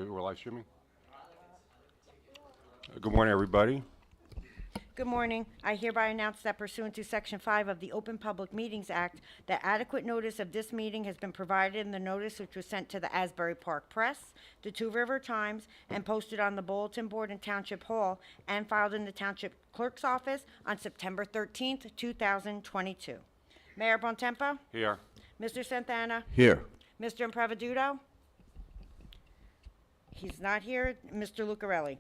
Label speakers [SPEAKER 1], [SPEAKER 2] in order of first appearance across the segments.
[SPEAKER 1] We're live streaming? Good morning, everybody.
[SPEAKER 2] Good morning. I hereby announce that pursuant to Section 5 of the Open Public Meetings Act, that adequate notice of this meeting has been provided in the notice which was sent to the Asbury Park Press, the Two River Times, and posted on the bulletin board in Township Hall and filed in the Township Clerk's office on September 13th, 2022. Mayor Bontempo?
[SPEAKER 1] Here.
[SPEAKER 2] Mr. Santana?
[SPEAKER 3] Here.
[SPEAKER 2] Mr. Improviduto? He's not here. Mr. Lucarelli?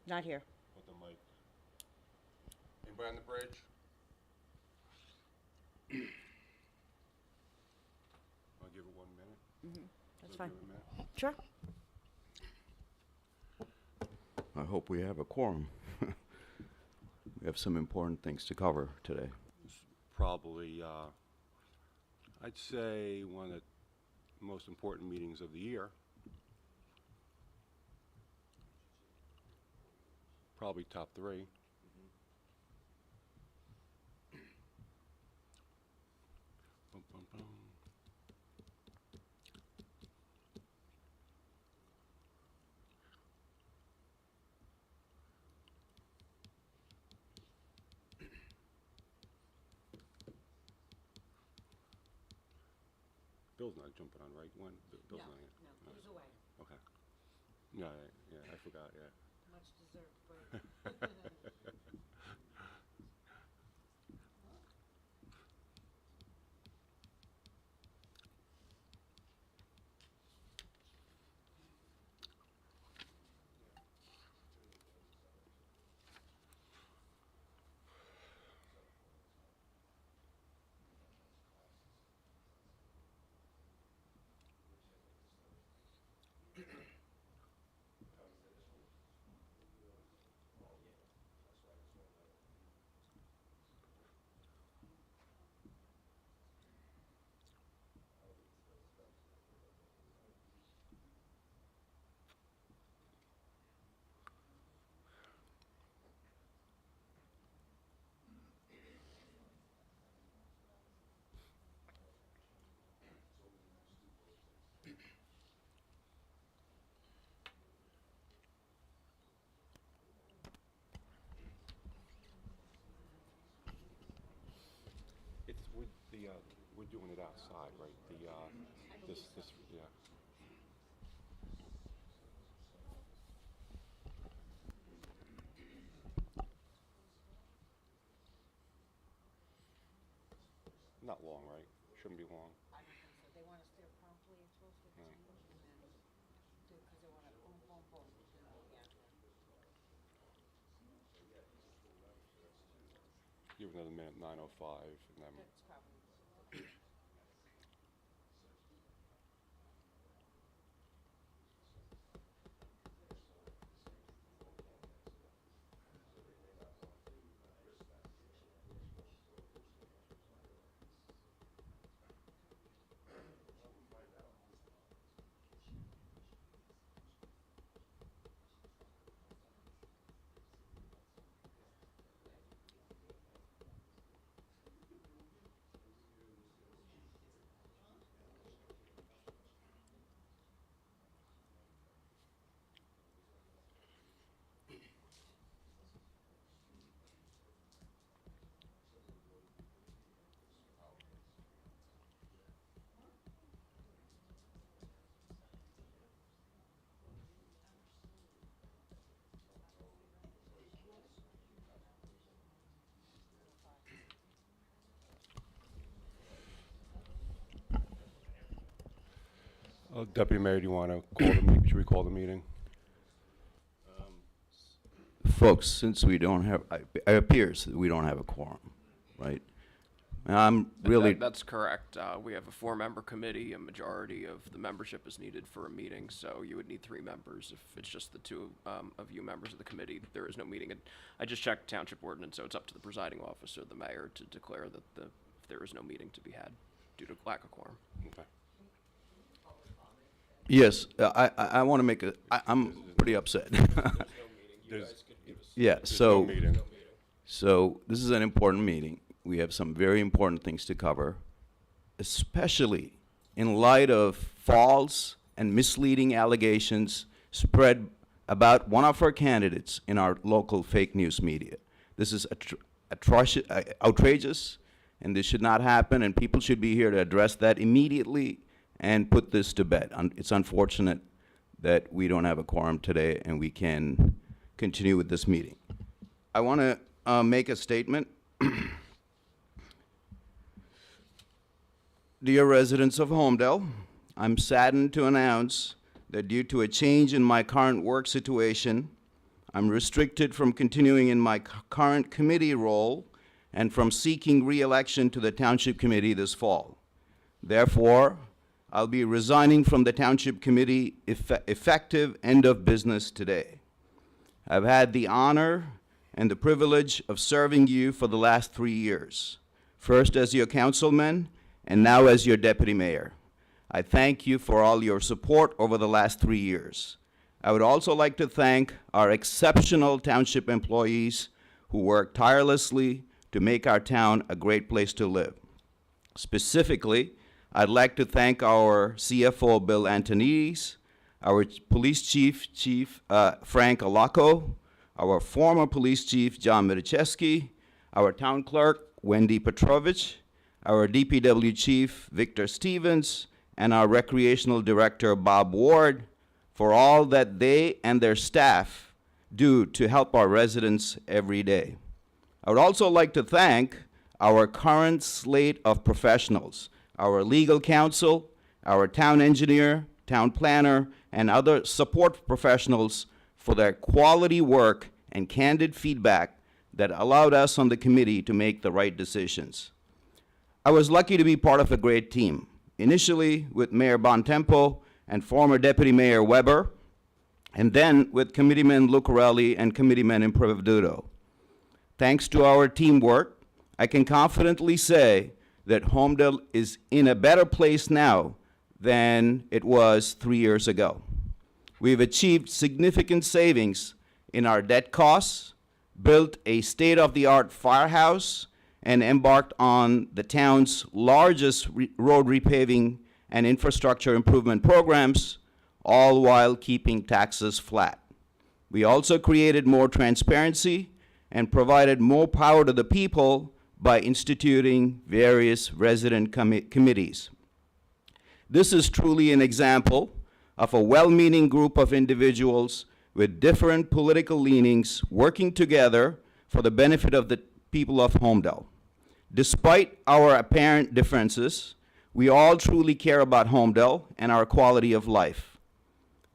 [SPEAKER 2] Not here.
[SPEAKER 1] Put the mic. Anybody on the bridge? I'll give it 1 minute.
[SPEAKER 2] That's
[SPEAKER 1] So
[SPEAKER 2] fine.
[SPEAKER 1] give it a minute.
[SPEAKER 2] Sure.
[SPEAKER 3] I hope we have a quorum. We have some important things to cover today.
[SPEAKER 1] Probably, I'd say one of the most important meetings of the year. Probably top 3. Bum, bum, bum. Bill's not jumping on, right? When? Bill's not here.
[SPEAKER 2] No, he's away.
[SPEAKER 1] Okay. Yeah, I forgot, yeah.
[SPEAKER 2] Much deserved break.
[SPEAKER 1] It's, we're doing it outside, right? Yeah. Not long, right? Shouldn't be long.
[SPEAKER 2] I don't think so. They want us there promptly at 12:15 and then do, because they want to boom, boom, boom. Yeah.
[SPEAKER 1] Give it another minute, 9:05, and then.
[SPEAKER 2] That's probably.
[SPEAKER 1] Deputy Mayor, do you want to call the meeting? Should we call the meeting?
[SPEAKER 3] Folks, since we don't have, it appears that we don't have a quorum, right? And I'm really,
[SPEAKER 4] That's correct. We have a 4-member committee. A majority of the membership is needed for a meeting, so you would need 3 members. If it's just the 2 of you members of the committee, there is no meeting. And I just checked township ordinance, so it's up to the presiding officer, the mayor, to declare that if there is no meeting to be had due to lack of quorum.
[SPEAKER 1] Okay.
[SPEAKER 3] yes, I want to make I'm pretty upset.
[SPEAKER 1] There's
[SPEAKER 3] Yeah,
[SPEAKER 1] no
[SPEAKER 3] so,
[SPEAKER 1] meeting.
[SPEAKER 3] so this is an important meeting. We have some very important things to cover, especially in light of false and misleading allegations spread about one of our candidates in our local fake news media. This is outrageous, and this should not happen, and people should be here to address that immediately and put this to bed. It's unfortunate that we don't have a quorum today and we can continue with this meeting. I want to make a statement. Dear residents of Holmdel, I'm saddened to announce that due to a change in my current work situation, I'm restricted from continuing in my current committee role and from seeking re-election to the Township Committee this fall. Therefore, I'll be resigning from the Township Committee effective end of business today. I've had the honor and the privilege of serving you for the last 3 years, first as your councilman and now as your deputy mayor. I thank you for all your support over the last 3 years. I would also like to thank our exceptional township employees who work tirelessly to make our town a great place to live. Specifically, I'd like to thank our CFO, Bill Antonides, our police chief, Frank Alaco, our former police chief, John Medicheski, our town clerk, Wendy Petrovich, our DPW chief, Victor Stevens, and our recreational director, Bob Ward, for all that they and their staff do to help our residents every day. I would also like to thank our current slate of professionals, our legal counsel, our town engineer, town planner, and other support professionals for their quality work and candid feedback that allowed us on the committee to make the right decisions. I was lucky to be part of a great team, initially with Mayor Bontempo and former Deputy Mayor Weber, and then with Committeeman Lucarelli and Committeeman Improviduto. Thanks to our teamwork, I can confidently say that Holmdel is in a better place now than it was 3 years ago. We've achieved significant savings in our debt costs, built a state-of-the-art firehouse, and embarked on the town's largest road repaving and infrastructure improvement programs, all while keeping taxes flat. We also created more transparency and provided more power to the people by instituting various resident committees. This is truly an example of a well-meaning group of individuals with different political leanings working together for the benefit of the people of Holmdel. Despite our apparent differences, we all truly care about Holmdel and our quality of life.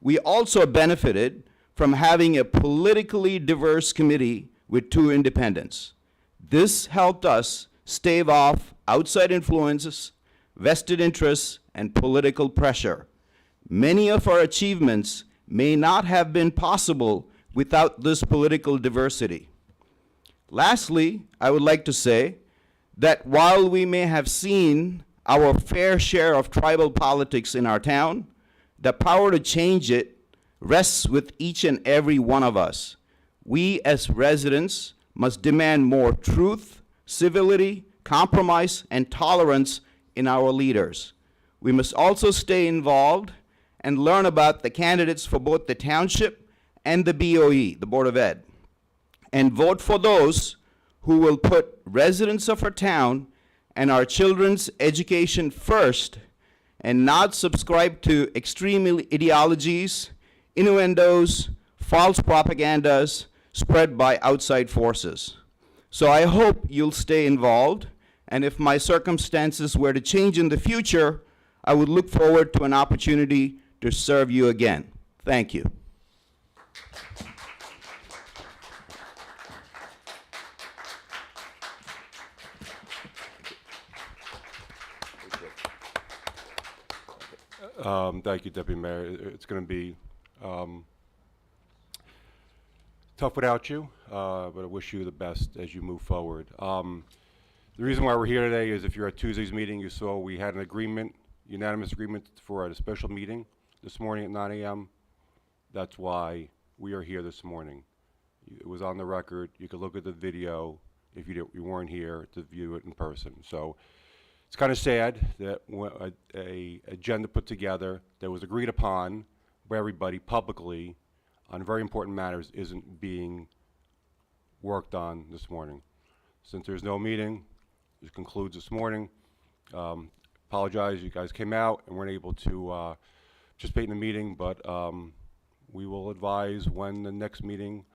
[SPEAKER 3] We also benefited from having a politically diverse committee with 2 independents. This helped us stave off outside influences, vested interests, and political pressure. Many of our achievements may not have been possible without this political diversity. Lastly, I would like to say that while we may have seen our fair share of tribal politics in our town, the power to change it rests with each and every one of us. We as residents must demand more truth, civility, compromise, and tolerance in our leaders. We must also stay involved and learn about the candidates for both the township and the BOE, the Board of Ed, and vote for those who will put residents of our town and our children's education first and not subscribe to extreme ideologies, innuendos, false propagandas spread by outside forces. So I hope you'll stay involved, and if my circumstances were to change in the future, I would look forward to an opportunity to serve you again. Thank you.
[SPEAKER 1] Thank you, Deputy Mayor. It's going to be tough without you, but I wish you the best as you move forward. The reason why we're here today is if you're at Tuesday's meeting, you saw we had an agreement, unanimous agreement for a special meeting this morning at 9 a.m. That's why we are here this morning. It was on the record. You could look at the video if you weren't here to view it in person. So It's kind of sad that a agenda put together that was agreed upon by everybody publicly on very important matters isn't being worked on this morning. Since there's no meeting, this concludes this morning. Apologize, you guys came out and weren't able to participate in the meeting, but we will advise when the next meeting